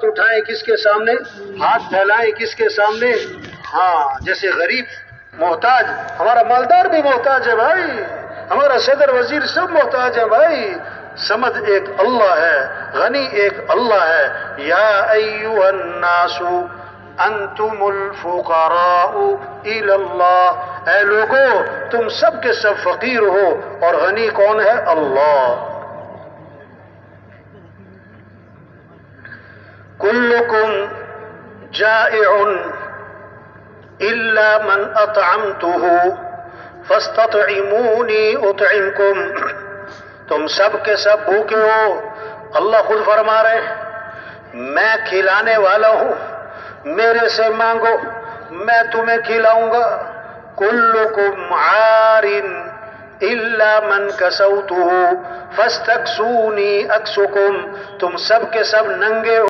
उठाएं किसके सामने, हाथ फैलाएं किसके सामने? हाँ, जैसे गरीब मोहताज, हमारा मालदार भी मोहताज है भाई, हमारा सदर वजीर सब मोहताज है भाई। समद एक अल्लाह है, गनी एक अल्लाह है। या अय्युहन्नासु अंतुमुल फुकराउ इलल्लाह, ऐ लोगो तुम सब के सब फकीर हो और गनी कौन है? अल्लाह। कुल्लुकुम जाइउन इल्ला मन अतअमतुहु फस्ततइमूनी उतइमकुम, तुम सब के सब भूखे हो, अल्लाह खुद फरमा रहे मैं खिलाने वाला हूं, मेरे से मांगो मैं तुम्हें खिलाऊंगा। कुल्लुकुम आरिन इल्ला मन कसौतुहु फस्तक्सूनी अक्सुकुम, तुम सब के सब नंगे हो